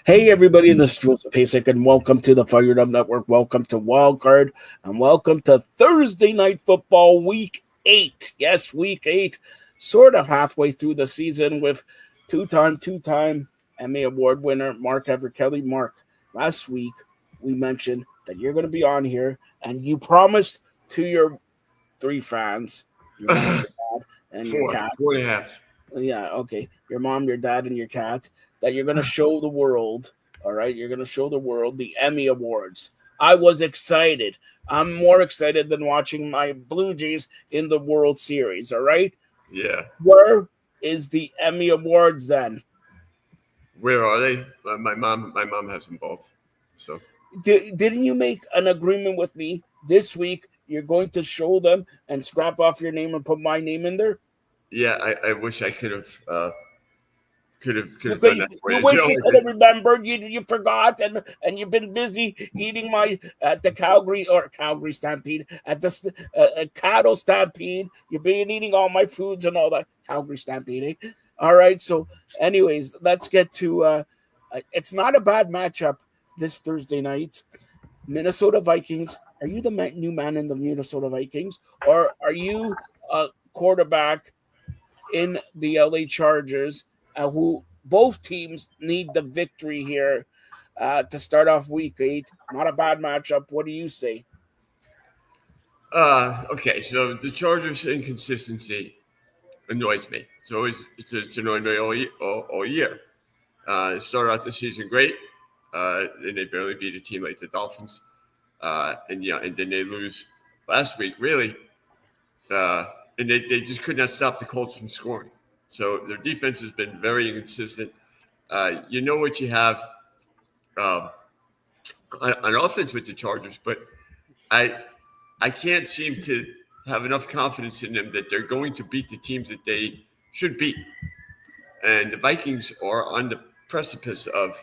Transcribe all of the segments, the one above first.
Hey everybody, this is Joseph Pasek, and welcome to the Fired Up Network. Welcome to Wildcard, and welcome to Thursday Night Football Week 8. Yes, Week 8, sort of halfway through the season with two-time Emmy Award winner Mark Everett Kelly. Mark, last week we mentioned that you're going to be on here, and you promised to your three fans, your mom, your dad, and your cat. Four and a half. Yeah, okay. Your mom, your dad, and your cat, that you're going to show the world, all right? You're going to show the world the Emmy Awards. I was excited. I'm more excited than watching my Blue Jays in the World Series, all right? Yeah. Where is the Emmy Awards then? Where are they? My mom has them both. So Didn't you make an agreement with me this week? You're going to show them and scrap off your name and put my name in there? yeah, I wish I could have done that for You you. wish you could have remembered. You forgot, and you've been busy eating my at the Calgary Stampede at the Cattle Stampede. You've been eating all my foods and all that Calgary Stampede. Eh? All right. So, anyways, let's get to. It's not a bad matchup this Thursday night. Minnesota Vikings. Are you the new man in the Minnesota Vikings, or are you a quarterback in the LA Chargers? Who both teams need the victory here to start off Week 8. Not a bad matchup. What do you say? Okay, so the Chargers' inconsistency annoys me. It's annoyed me all year. Started out the season great, and they barely beat a team like the Dolphins, and then they lose last week. Really, and they just could not stop the Colts from scoring. So their defense has been very inconsistent. You know what you have on offense with the Chargers, but I can't seem to have enough confidence in them that they're going to beat the teams that they should beat. And the Vikings are on the precipice of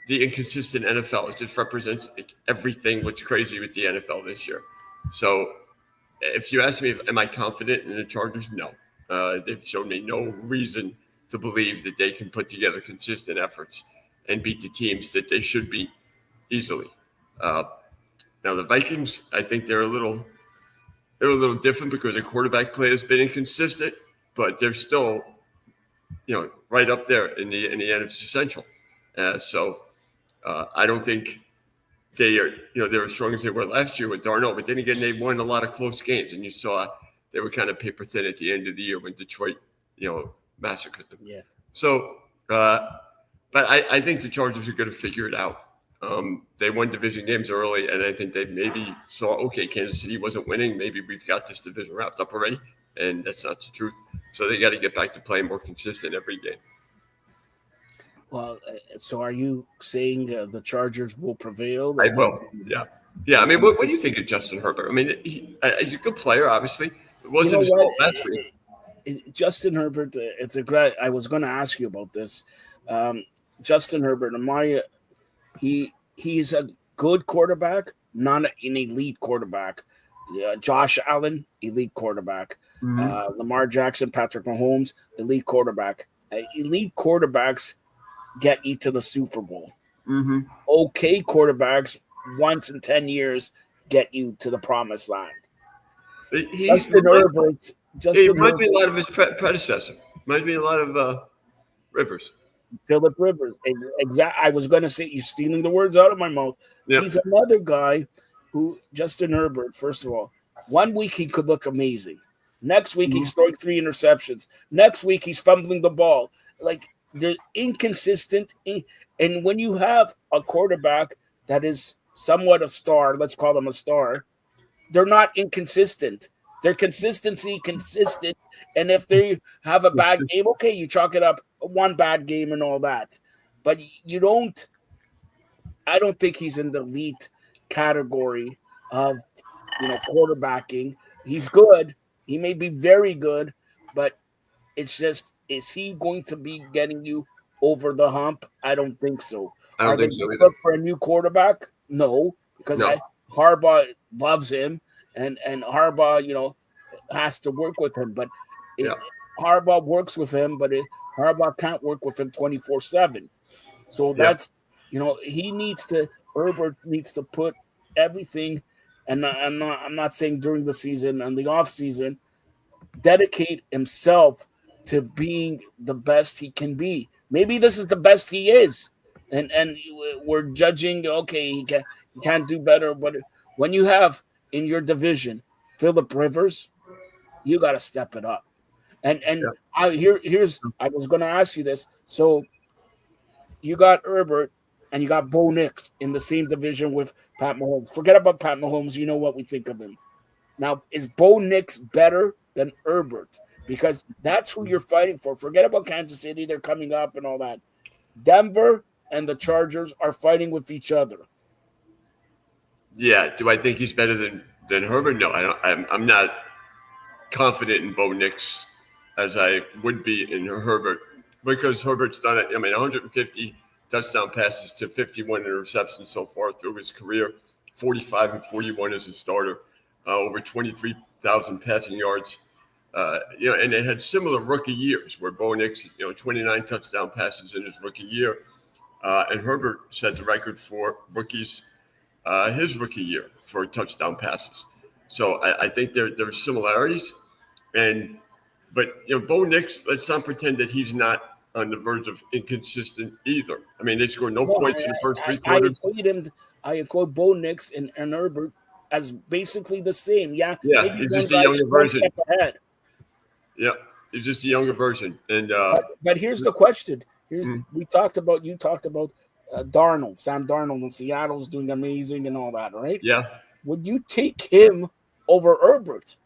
the inconsistent NFL. It just represents everything what's crazy with the NFL this year. So if you ask me, am I confident in the Chargers? No. They've shown me no reason to believe that they can put together consistent efforts and beat the teams that they should beat easily. Now the Vikings, I think they're a little different because their quarterback play has been inconsistent, but they're still, right up there in the NFC Central. So I don't think they are, they're as strong as they were last year with Darnold. But then again, they won a lot of close games, and you saw they were kind of paper thin at the end of the year when Detroit, massacred them. Yeah. So, but I think the Chargers are going to figure it out. They won division games early, and I think they maybe saw, okay, Kansas City wasn't winning. Maybe we've got this division wrapped up already, and that's not the truth. So they got to get back to playing more consistent every game. Well, so are you saying the Chargers will prevail? I will. Yeah. I mean, what do you think of Justin Herbert? I mean, he's a good player, obviously. It wasn't his fault last week. Justin Herbert, it's a great. I was going to ask you about this. Justin Herbert, he's a good quarterback, not an elite quarterback. Josh Allen, elite quarterback. Mm-hmm. Lamar Jackson, Patrick Mahomes, elite quarterback. Elite quarterbacks get you to the Super Bowl. Mm-hmm. Okay quarterbacks, once in 10 years, get you to the promised land. Justin Herbert. It might be a lot of his predecessor. Might be a lot of Rivers. Philip Rivers. I was going to say, you're stealing the words out of my mouth. Yep. He's another guy who, Justin Herbert, first of all, 1 week he could look amazing. Next week he's throwing 3 interceptions. Next week he's fumbling the ball. Like, they're inconsistent. And when you have a quarterback that is somewhat a star, let's call them a star, they're not inconsistent. Their consistency consistent. And if they have a bad game, okay, you chalk it up one bad game and all that. But I don't think he's in the elite category of, quarterbacking. He's good. He may be very good, but it's just, is he going to be getting you over the hump? I don't think so. Are they going to look for a new quarterback? No, because Harbaugh loves him, and Harbaugh, has to work with him. But Harbaugh works with him, but Harbaugh can't work with him 24/7. So Yeah. that's, Herbert needs to put everything, and I'm not saying during the season and the off season, dedicate himself to being the best he can be. Maybe this is the best he is, and we're judging. Okay, he can't do better. But when you have in your division Philip Rivers, you got to step it up. And Yeah. I was going to ask you this. So you got Herbert and you got Bo Nix in the same division with Pat Mahomes. Forget about Pat Mahomes. You know what we think of him. Now, is Bo Nix better than Herbert? Because that's who you're fighting for. Forget about Kansas City. They're coming up and all that. Denver and the Chargers are fighting with each other. Yeah. Do I think he's better than Herbert? No, I don't. I'm not confident in Bo Nix as I would be in Herbert because Herbert's done it. I mean, 150 touchdown passes to 51 interceptions so far through his career, 45 and 41 as a starter, over 23,000 passing yards. And they had similar rookie years where Bo Nix, 29 touchdown passes in his rookie year, and Herbert set the record for rookies his rookie year for touchdown passes. So I think there's similarities, but Bo Nix, let's not pretend that he's not on the verge of inconsistent either. I mean, they scored no No, points in the first three I quarters. equate him. I equate Bo Nix and Herbert as basically the same. Yeah, Yeah, maybe he's one just a guy's younger one version. step ahead. Yeah, he's just a younger version. And But here's the question. mm, You talked about Darnold, Sam Darnold in Seattle's doing amazing and all that, right? yeah. Would you take him over Herbert?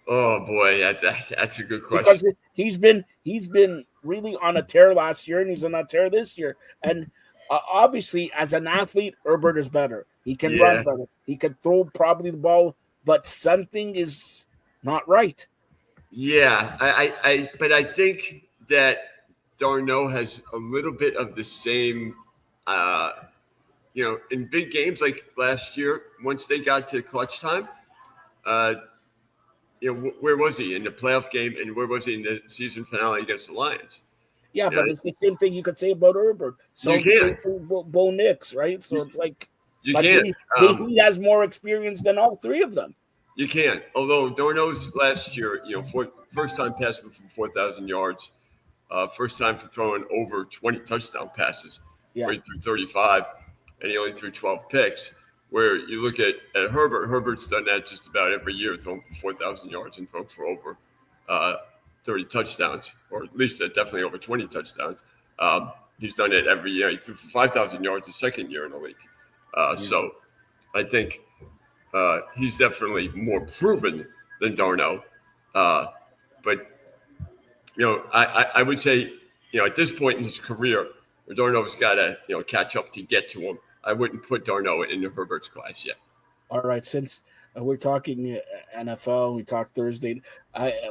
Oh boy, that's a good question. Because he's been really on a tear last year, and he's on a tear this year. And obviously, as an athlete, Herbert is better. He can run Yeah, better. He can throw probably the ball, but something is not right. yeah. But I think that Darno has a little bit of the same. Uh, in big games like last year, once they got to clutch time, uh, where was he in the playoff game, and where was he in the season finale against the Lions? Yeah, You know, but it's the same thing you could say about Herbert. you So can, same thing with Bo Nix, right? So it's like, you but can, he has more experience than all three of them. you can. Although Darno's last year, first time passing for 4,000 yards, first time for throwing over 20 touchdown passes, Yeah, where he threw 35, and he only threw 12 picks. Where you look at Herbert's done that just about every year, throwing for 4,000 yards and throwing for over uh, 30 touchdowns, or at least definitely over 20 touchdowns. He's done it every year. He threw for 5,000 yards the second year in the league. So I think he's definitely more proven than Darno. But I would say, at this point in his career, Darno's got to, catch up to get to him. I wouldn't put Darno into Herbert's class yet. all right. Since we're talking NFL, we talked Thursday.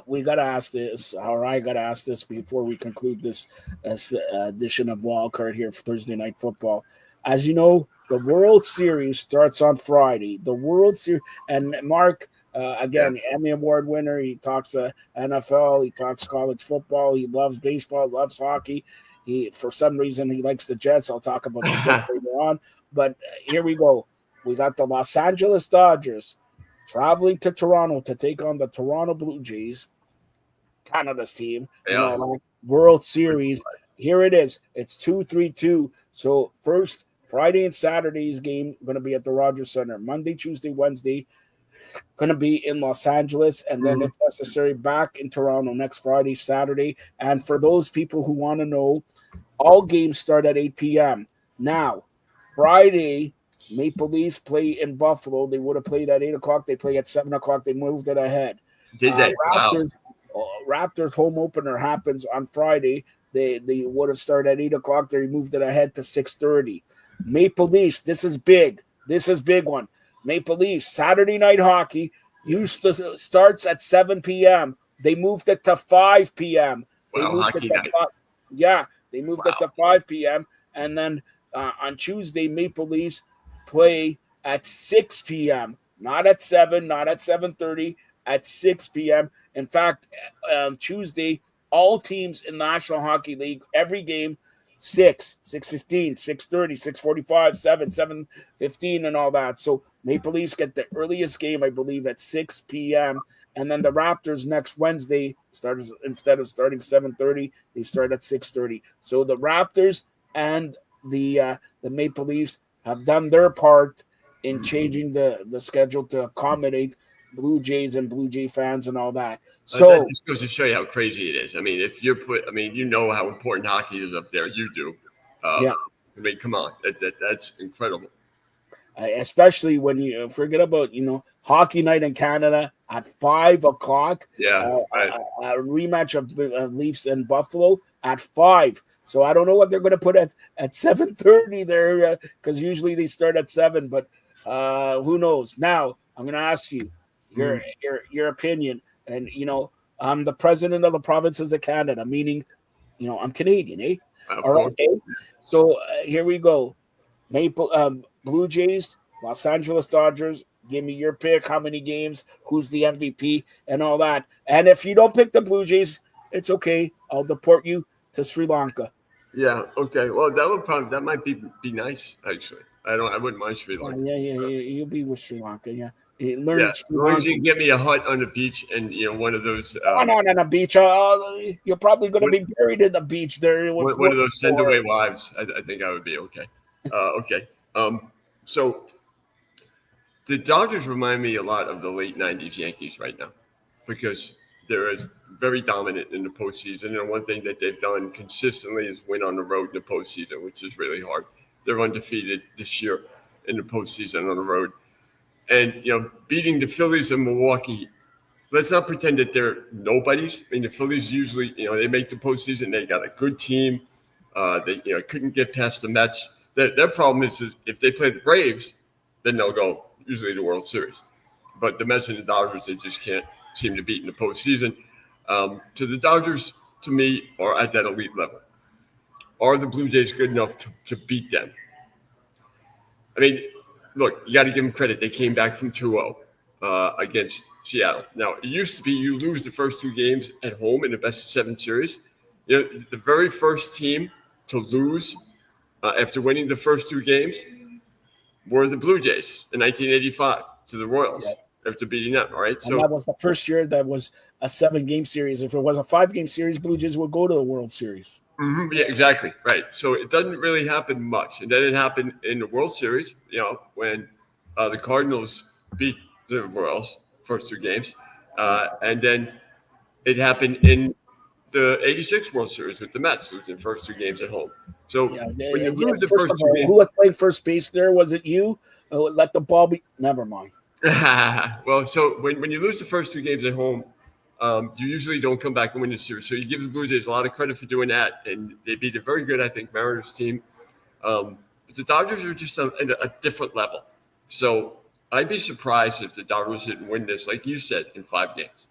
We got to ask this, or I got to ask this before we conclude this edition of Wildcard here for Thursday Night Football. As you know, the World Series starts on Friday. The World Series, and Mark, Yeah. again, Emmy Award winner. He talks NFL. He talks college football. He loves baseball. Loves hockey. For some reason, he likes the Jets. I'll talk about the Jets later on. But here we go. We got the Los Angeles Dodgers traveling to Toronto to take on the Toronto Blue Jays, Canada's team. Yeah. Like World Series. Here it is. It's 2-3-2. So first Friday and Saturday's game going to be at the Rogers Center. Monday, Tuesday, Wednesday going to be in Los Angeles, and then if necessary back in Toronto next Friday, Saturday. And for those people who want to know, all games start at 8 p.m. Now, Friday, Maple Leafs play in Buffalo. They would have played at 8 o'clock. They play at 7 o'clock. They moved it ahead. Did they? Raptors, Raptors home opener happens on Friday. They would have started at 8 o'clock. They moved it ahead to 6:30. Maple Leafs, this is big. This is big one. Maple Leafs, Saturday night hockey starts at 7 p.m. They moved it to 5 p.m. They Wow, moved hockey it to night. they moved it to 5 p.m. And then on Tuesday, Maple Leafs play at 6 p.m. Not at 7, not at 7:30, at 6 p.m. In fact, Tuesday, all teams in the National Hockey League, every game 6, 6:15, 6:30, 6:45, 7, 7:15, and all that. So Maple Leafs get the earliest game, I believe, at 6 p.m. And then the Raptors next Wednesday starts, instead of starting 7:30, they start at 6:30. So the Raptors and the Maple Leafs have done their part in changing the schedule to accommodate Blue Jays and Blue Jay fans and all that. So that just goes to show you how crazy it is. I mean, if you're you know how important hockey is up there. You do. yeah. I mean, come on, that's incredible. Especially when you forget about hockey night in Canada at 5 o'clock. Yeah, right. A rematch of Leafs and Buffalo at 5. So I don't know what they're going to put at 7:30 there, because usually they start at 7. But who knows? Now I'm going to ask you your opinion. And I'm the president of the provinces of Canada, meaning I'm Canadian, eh? All right. Eh? So here we go. Blue Jays, Los Angeles Dodgers. Give me your pick. How many games? Who's the MVP? And all that. And if you don't pick the Blue Jays, it's okay. I'll deport you to Sri Lanka. Yeah. Okay. Well, that might be nice actually. I wouldn't mind Sri Lanka. Yeah. You'll be with Sri Lanka. Yeah. Learn as long as you can get me a hut on the beach and one of those. Not on a beach. You're probably going to be buried in the beach there. One of those send away wives. I think I would be okay. Okay. So the Dodgers remind me a lot of the late '90s Yankees right now, because they're very dominant in the postseason. And one thing that they've done consistently is win on the road in the postseason, which is really hard. They're undefeated this year in the postseason on the road. And, beating the Phillies and Milwaukee, let's not pretend that they're nobodies. I mean, the Phillies usually, they make the postseason. They got a good team. They, couldn't get past the Mets. Their problem is if they play the Braves, then they'll go usually to the World Series. But the Mets and the Dodgers, they just can't seem to beat in the postseason. So the Dodgers, to me, are at that elite level. Are the Blue Jays good enough to beat them? I mean, look, you got to give them credit. They came back from 2-0 against Seattle. Now, it used to be you lose the first 2 games at home in the best-of-7 series. The very first team to lose after winning the first 2 games were the Blue Jays in 1985 to the Royals after beating them. All right, so that was the first year that was a 7-game series. If it was a 5-game series, Blue Jays would go to the World Series. Mm-hmm. Yeah, exactly. Right. So it doesn't really happen much. And then it happened in the World Series, when the Cardinals beat the Royals first 2 games. And then it happened in the 86 World Series with the Mets, losing the first 2 games at home. So when you lose the first 2 games. Who was playing first base there? Was it you? Let the ball be. Never mind. Well, so when you lose the first 2 games at home, you usually don't come back and win the series. So you give the Blue Jays a lot of credit for doing that. And they beat a very good, I think, Mariners team. But the Dodgers are just at a different level. So I'd be surprised if the Dodgers didn't win this, like you said, in 5 games.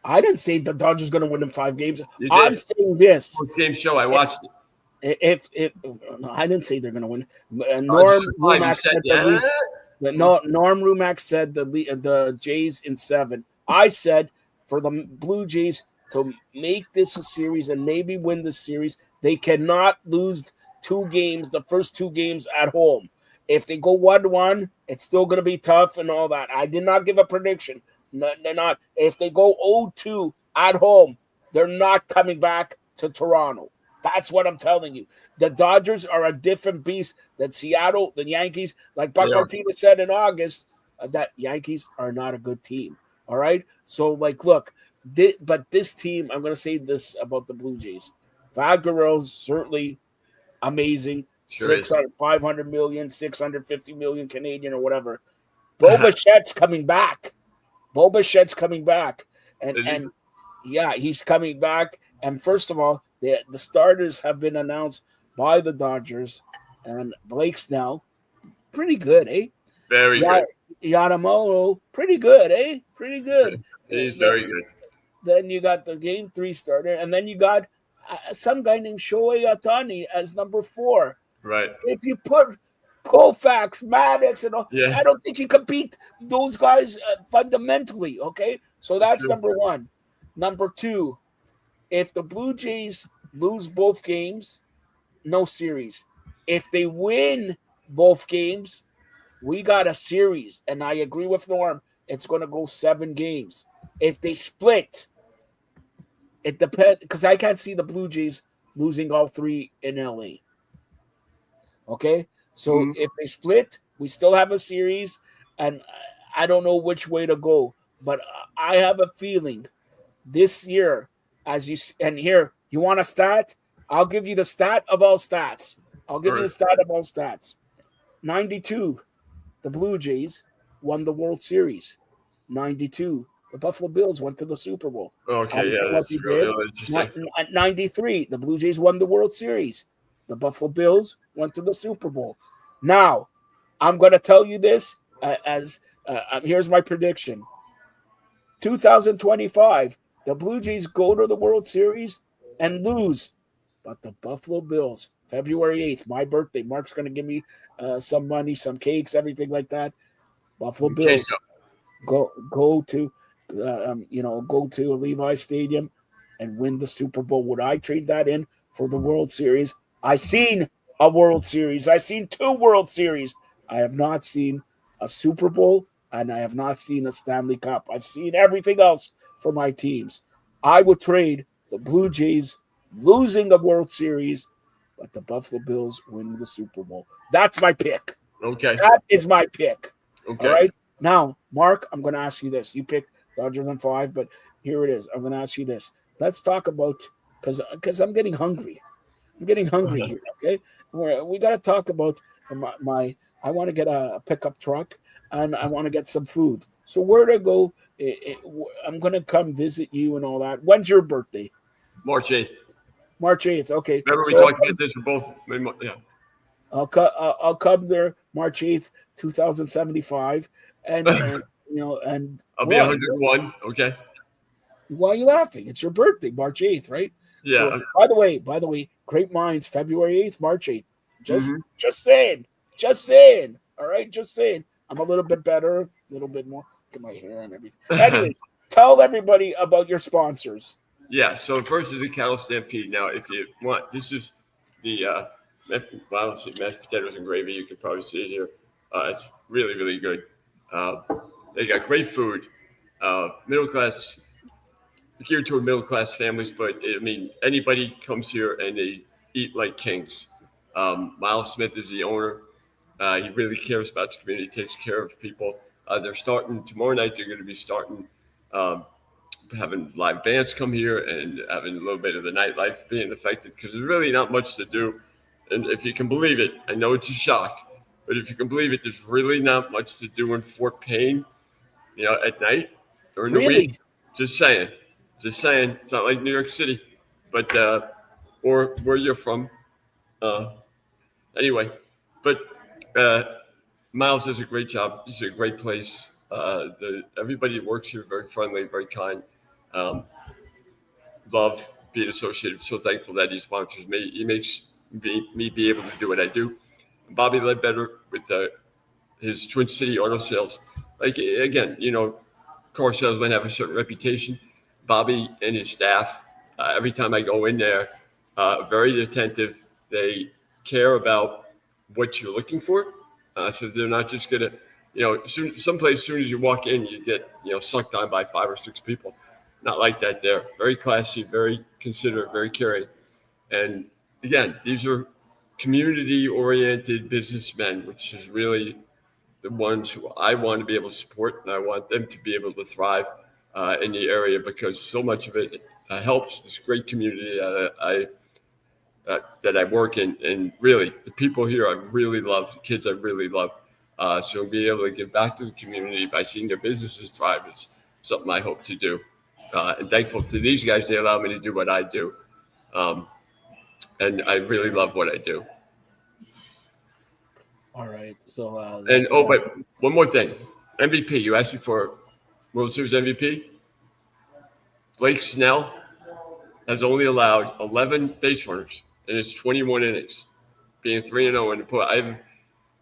I didn't say the Dodgers going to win in 5 games. I'm saying this. Game show, I watched it. If I didn't say they're going to win. Norm Rumack said the Jays in 7. I said for the Blue Jays to make this a series and maybe win the series, they cannot lose 2 games, the first 2 games at home. If they go 1-1, it's still going to be tough and all that. I did not give a prediction. They're not. If they go 0-2 at home, they're not coming back to Toronto. That's what I'm telling you. The Dodgers are a different beast than Seattle, the Yankees. Like Buck Martinez said in August, that Yankees are not a good team. All right? So, look, but this team, I'm going to say this about the Blue Jays. Guerrero's certainly amazing. Sure 500 million, 650 million Canadian or whatever. Bo Bichette's coming back. And yeah, he's coming back. And first of all, the starters have been announced by the Dodgers. And Blake Snell, pretty good, eh? Very good. Yamamoto, pretty good, eh? Pretty good. He's very good. Then you got the Game 3 starter. And then you got some guy named Shohei Ohtani as number 4. Right. If you put Koufax, Maddox, and all, I don't think you can beat those guys fundamentally, okay? So that's number 1. Number 2, if the Blue Jays lose both games, no series. If they win both games, we got a series. And I agree with Norm. It's going to go 7 games. If they split, it depends, because I can't see the Blue Jays losing all 3 in LA. Okay, so if they split, we still have a series, and I don't know which way to go, but I have a feeling this year, and here you want a stat? I'll give you the stat of all stats. I'll give you the stat of all stats. 92, the Blue Jays won the World Series. 92, the Buffalo Bills went to the Super Bowl. Okay, yeah, that's really interesting. At 93, the Blue Jays won the World Series. The Buffalo Bills went to the Super Bowl. Now, I'm going to tell you this here's my prediction. 2025, the Blue Jays go to the World Series and lose. But the Buffalo Bills, February 8th, my birthday, Mark's going to give me some money, some cakes, everything like that. Buffalo Bills go to Levi Stadium and win the Super Bowl. Would I trade that in for the World Series? I seen a World Series. I seen 2 World Series. I have not seen a Super Bowl, and I have not seen a Stanley Cup. I've seen everything else for my teams. I would trade the Blue Jays losing a World Series, but the Buffalo Bills win the Super Bowl. That's my pick. Okay. That is my pick. Okay. All right. Now, Mark, I'm going to ask you this. You picked Dodgers in 5, but here it is. I'm going to ask you this. Let's talk about, because I'm getting hungry. I'm getting hungry here, okay? We got to talk about I want to get a pickup truck, and I want to get some food. So where to go? I'm going to come visit you and all that. When's your birthday? March 8th. March 8th, okay. Remember we talked about this for both, yeah. I'll come there March 8th, 2075, and and I'll be 101, okay? Why are you laughing? It's your birthday, March 8th, right? Yeah. So, by the way, great minds, February 8th, March 8th. Just saying. All right, just saying. I'm a little bit better, a little bit more. Look at my hair and everything. Anyway, tell everybody about your sponsors. Yeah, so first is the Cattle Stampede. Now, if you want, this is the mashed potatoes and gravy. You can probably see it here. It's really, really good. They got great food, middle class, geared toward middle class families. But I mean, anybody comes here and they eat like kings. Miles Smith is the owner. He really cares about the community, takes care of people. They're starting tomorrow night. They're going to be starting having live bands come here and having a little bit of the nightlife being affected because there's really not much to do. And if you can believe it, I know it's a shock, but if you can believe it, there's really not much to do in Fort Payne, at night during the week. Just saying. It's not like New York City, but or where you're from. Anyway, but Miles does a great job. This is a great place. Everybody that works here very friendly, very kind. Love being associated. So thankful that he sponsors me. He makes me be able to do what I do. Bobby Ledbetter with his Twin City Auto Sales. Like, again, car salesmen have a certain reputation. Bobby and his staff, every time I go in there, very attentive. They care about what you're looking for. So they're not just going to, someplace as soon as you walk in, you get, sucked on by 5 or 6 people. Not like that there. Very classy, very considerate, very caring. And again, these are community-oriented businessmen, which is really the ones who I want to be able to support, and I want them to be able to thrive in the area because so much of it helps this great community that I work in. And really, the people here I really love, the kids I really love. So being able to give back to the community by seeing their businesses thrive is something I hope to do. And thankful to these guys, they allow me to do what I do. And I really love what I do. All right. So, but one more thing. MVP, you asked me for World Series MVP. Blake Snell has only allowed 11 base runners in his 21 innings, being 3-0 in the play.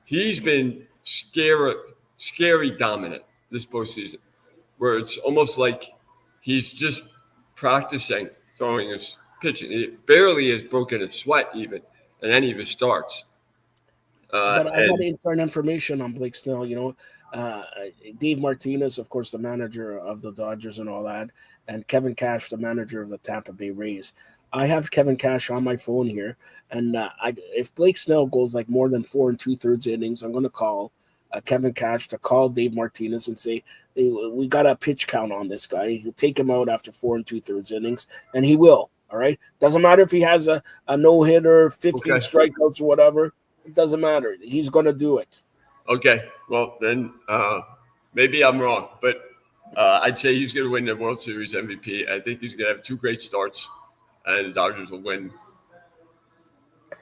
He's been scary dominant this postseason, where it's almost like he's just practicing throwing his pitching. He barely has broken a sweat even, in any of his starts. But I got And inside information on Blake Snell. Dave Martinez, of course, the manager of the Dodgers and all that, and Kevin Cash, the manager of the Tampa Bay Rays. I have Kevin Cash on my phone here, and if Blake Snell goes like more than 4 2/3 innings, I'm going to call Kevin Cash to call Dave Martinez and say, hey, we got a pitch count on this guy. He'll take him out after 4 2/3 innings, and he will. All right. Doesn't matter if he has a no hitter, 15 strikeouts, or whatever. It doesn't matter. He's going to do it. Okay. Well, then maybe I'm wrong, but I'd say he's going to win the World Series MVP. I think he's going to have 2 great starts, and the Dodgers will win.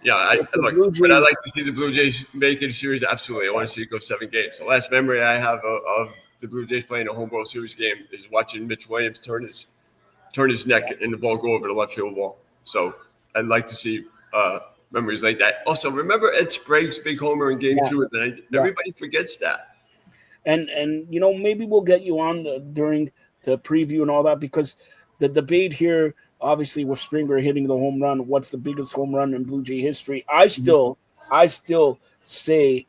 Yeah, but I like to see the Blue Jays make it a series. Absolutely. I want to see it go 7 games. The last memory I have of the Blue Jays playing a home World Series game is watching Mitch Williams turn his neck and the ball go over the left field wall. So I'd like to see memories like that. Also, remember Ed Sprague's big homer in Game 2 of the night? Everybody forgets that. And maybe we'll get you on during the preview and all that, because the debate here, obviously, with Springer hitting the home run, what's the biggest home run in Blue Jay history? I still say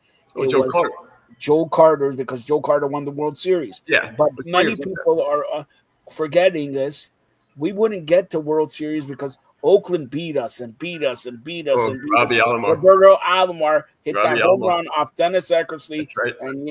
Joe Carter, because Joe Carter won the World Series. Yeah, but many people are forgetting this. We wouldn't get to World Series because Oakland beat us and beat us and beat us and beat Robbie us. Alomar. Roberto Alomar hit that home run off Dennis Eckersley. Right. And,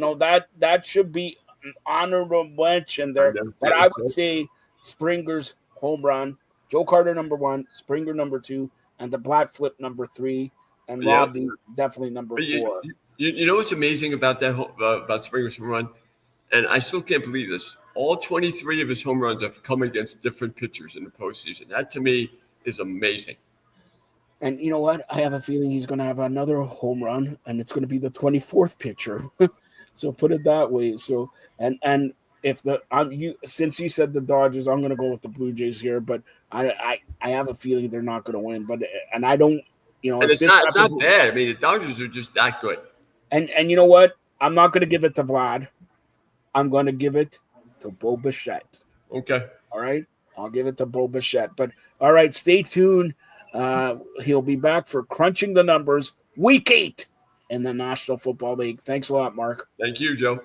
that should be an honorable mention there. But I would say Springer's home run, Joe Carter number 1, Springer number 2, and the Black Flip number 3, and Robbie definitely number 4. You know what's amazing about that about Springer's home run? And I still can't believe this. All 23 of his home runs have come against different pitchers in the postseason. That, to me, is amazing. And you know what? I have a feeling he's going to have another home run, and it's going to be the 24th pitcher. So put it that way. So and if since you said the Dodgers, I'm going to go with the Blue Jays here, but I have a feeling they're not going to win. But I don't, and it's not bad. I mean, the Dodgers are just that good. And you know what? I'm not going to give it to Vlad. I'm going to give it to Bo Bichette. Okay. All right. I'll give it to Bo Bichette. But all right, stay tuned. He'll be back for Crunching the Numbers Week 8 in the National Football League. Thanks a lot, Mark. Thank you, Joe.